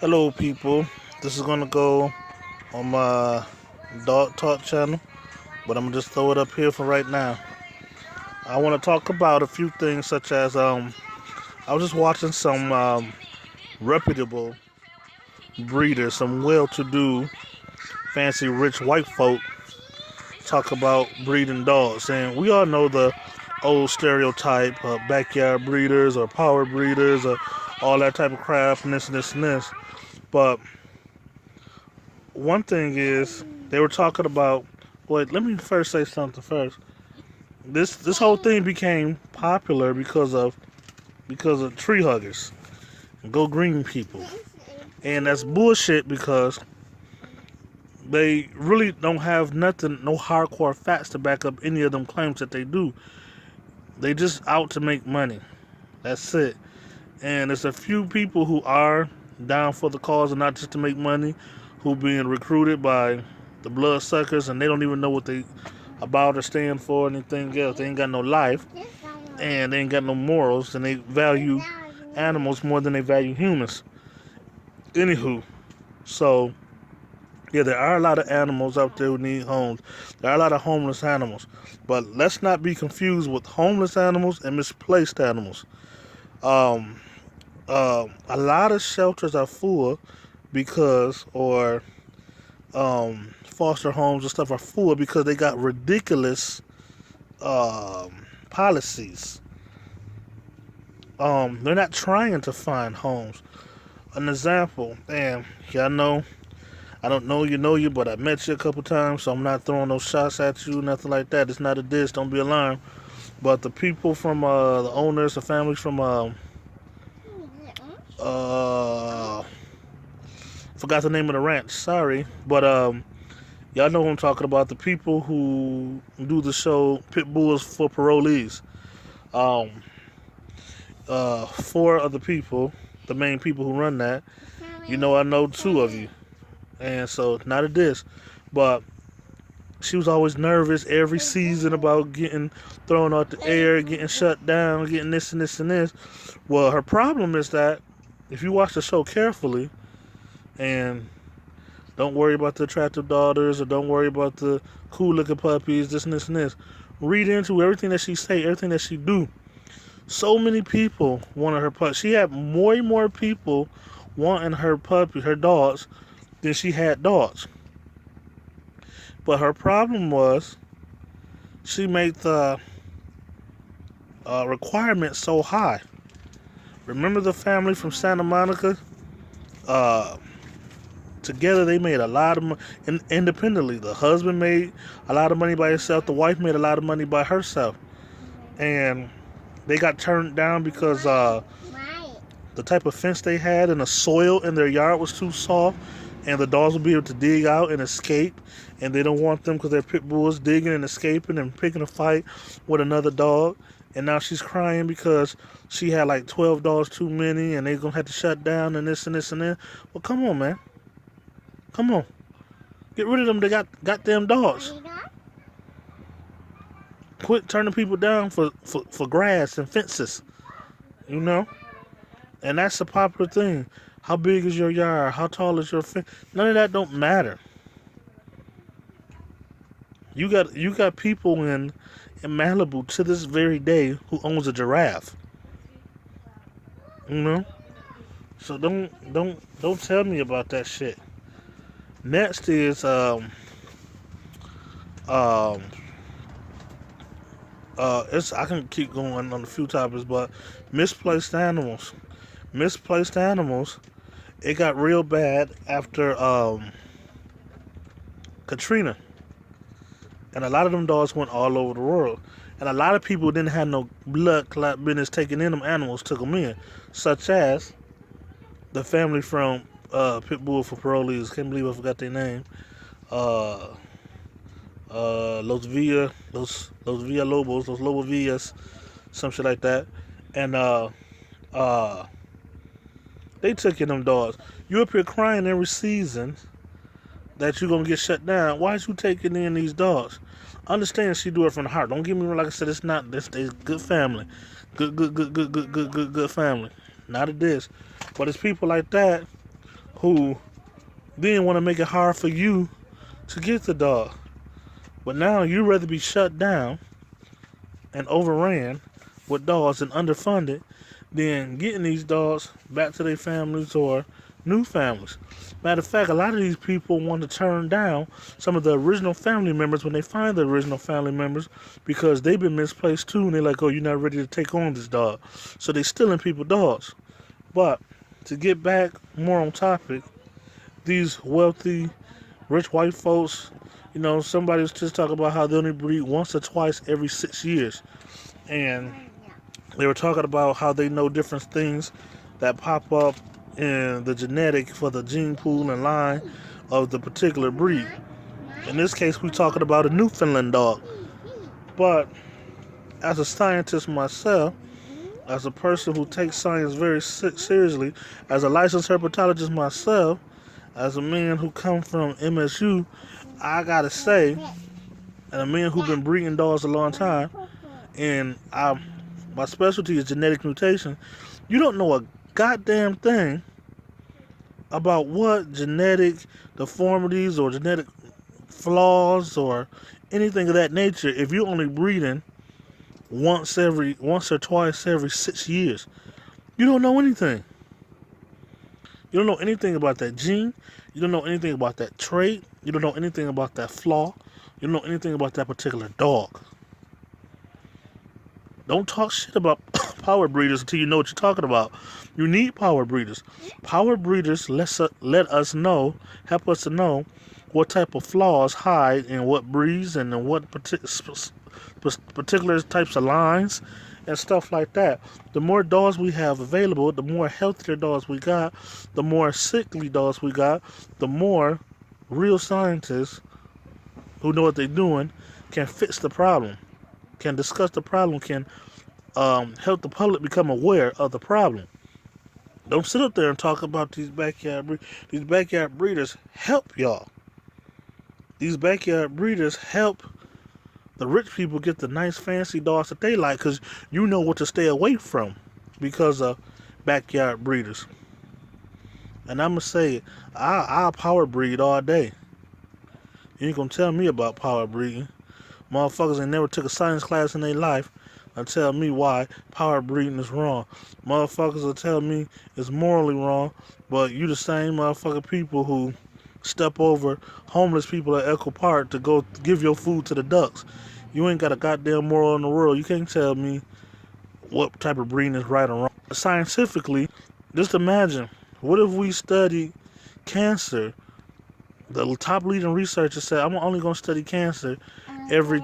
Hello, people. This is gonna go on my dog talk channel, but I'm gonna just throw it up here for right now. I want to talk about a few things, such as I was just watching some reputable breeders, some well-to-do, fancy, rich white folk talk about breeding dogs, and we all know the old stereotype of backyard breeders or power breeders or all that type of crap and this and this and this. But one thing is they were talking about. Wait, let me first say something first. This whole thing became popular because of tree huggers, go green people, and that's bullshit because they really don't have nothing, no hardcore facts to back up any of them claims that they do. They just out to make money. That's it. And there's a few people who are down for the cause and not just to make money, who being recruited by the bloodsuckers and they don't even know what they about or stand for or anything else. They ain't got no life and they ain't got no morals and they value animals more than they value humans. Anywho, so yeah, there are a lot of animals out there who need homes. There are a lot of homeless animals. But let's not be confused with homeless animals and misplaced animals. Um, a lot of shelters are full because, or foster homes and stuff are full because they got ridiculous policies. They're not trying to find homes. An example, and y'all know, I don't know you, but I met you a couple times, so I'm not throwing no shots at you, nothing like that. It's not a diss, don't be alarmed. But the people from the owners, the families from uh forgot the name of the ranch. Sorry, but y'all know who I'm talking about. The people who do the show Pit Bulls for Parolees. Um, Four other people, the main people who run that. You know, I know two of you, and so not a diss, but she was always nervous every season about getting thrown out the air, getting shut down, getting this and this and this. Well, her problem is that if you watch the show carefully and don't worry about the attractive daughters or don't worry about the cool looking puppies, this and this and this. Read into everything that she say, everything that she do. So many people wanted her puppy. She had more and more people wanting her puppy, her dogs, than she had dogs. But her problem was she made the requirements so high. Remember the family from Santa Monica? Uh, Together they made a lot of money independently. The husband made a lot of money by himself. The wife made a lot of money by herself. And they got turned down because the type of fence they had and the soil in their yard was too soft. And the dogs would be able to dig out and escape. And they don't want them because they're pit bulls digging and escaping and picking a fight with another dog. And now she's crying because she had like 12 dogs too many and they're going to have to shut down and this and this and that. Well, come on, man. Come on. Get rid of them. They got goddamn dogs. Quit turning people down for grass and fences. You know? And that's a popular thing. How big is your yard? How tall is your fence? None of that don't matter. You got people in Malibu to this very day who owns a giraffe. You know? So don't tell me about that shit. Next is um it's I can keep going on a few topics, but misplaced animals. Misplaced animals. It got real bad after Katrina, and a lot of them dogs went all over the world, and a lot of people didn't have no blood clot business taking in them animals, took them in, such as the family from Pitbull for Parolees. Can't believe I forgot their name. Uh, Los Villa Lobos, Los Lobo Villas, some shit like that. And uh, they took in them dogs. You up here crying every season that you're gonna get shut down. Why is you taking in these dogs? Understand she do it from the heart. Don't get me wrong. Like I said, it's not this. They good family, good family. Not a diss, but it's people like that who then want to make it hard for you to get the dog. But now you'd rather be shut down and overran with dogs and underfunded than getting these dogs back to their families or new families. Matter of fact, a lot of these people want to turn down some of the original family members when they find the original family members because they've been misplaced too, and they're like, oh, you're not ready to take on this dog. So they stealing people's dogs. But to get back more on topic, these wealthy, rich white folks, somebody was just talking about how they only breed once or twice every 6 years. And they were talking about how they know different things that pop up in the genetic for the gene pool and line of the particular breed. In this case, we're talking about a Newfoundland dog. But as a scientist myself, as a person who takes science very seriously, as a licensed herpetologist myself, as a man who comes from MSU, I gotta say, and a man who's been breeding dogs a long time, and my specialty is genetic mutation, you don't know a goddamn thing about what genetic deformities or genetic flaws or anything of that nature if you're only breeding once or twice every 6 years. You don't know anything. You don't know anything about that gene. You don't know anything about that trait. You don't know anything about that flaw. You don't know anything about that particular dog. Don't talk shit about power breeders until you know what you're talking about. You need power breeders. Power breeders let us know, help us to know what type of flaws hide in what breeds and in what particular types of lines and stuff like that. The more dogs we have available, the more healthier dogs we got, the more sickly dogs we got, the more real scientists who know what they're doing can fix the problem, can discuss the problem, can help the public become aware of the problem. Don't sit up there and talk about these backyard breeders. These backyard breeders help y'all. These backyard breeders help the rich people get the nice fancy dogs that they like because you know what to stay away from because of backyard breeders. And I'm going to say, I'll power breed all day. You ain't going to tell me about power breeding. Motherfuckers ain't never took a science class in their life and tell me why power breeding is wrong. Motherfuckers will tell me it's morally wrong, but you the same motherfucking people who step over homeless people at Echo Park to go give your food to the ducks. You ain't got a goddamn moral in the world. You can't tell me what type of breeding is right or wrong. Scientifically, just imagine, what if we studied cancer? The top leading researcher said, I'm only going to study cancer every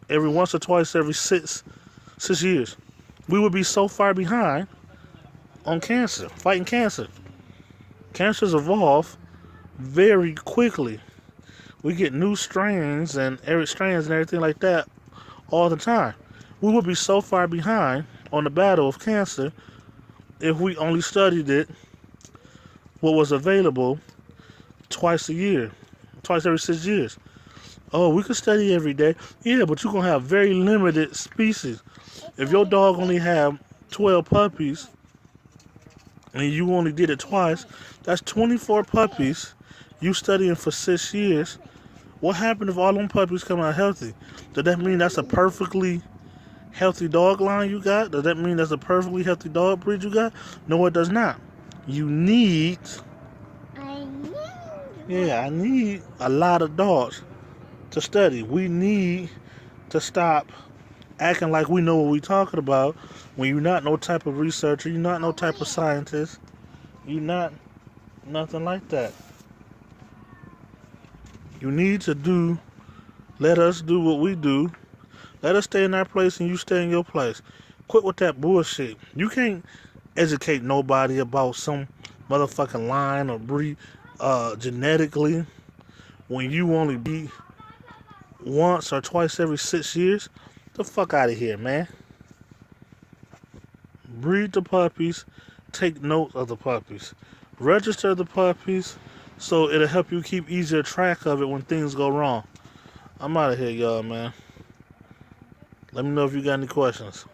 once or twice every six years. We would be so far behind on cancer, fighting cancer. Cancers evolve very quickly. We get new strains and everything like that all the time. We would be so far behind on the battle of cancer if we only studied it, what was available, twice every 6 years. Oh, we could study every day. Yeah, but you're going to have very limited species. If your dog only have 12 puppies and you only did it twice, that's 24 puppies you studying for 6 years. What happened if all them puppies come out healthy? Does that mean that's a perfectly healthy dog line you got? Does that mean that's a perfectly healthy dog breed you got? No, it does not. You need... I need a lot of dogs to study. We need to stop acting like we know what we're talking about when you're not no type of researcher, you're not no type of scientist, you're not nothing like that. You need to let us do what we do. Let us stay in our place and you stay in your place. Quit with that bullshit. You can't educate nobody about some motherfucking line or breed genetically when you only breed once or twice every 6 years. The fuck out of here, man. Breed the puppies. Take note of the puppies. Register the puppies so it'll help you keep easier track of it when things go wrong. I'm out of here, y'all, man. Let me know if you got any questions.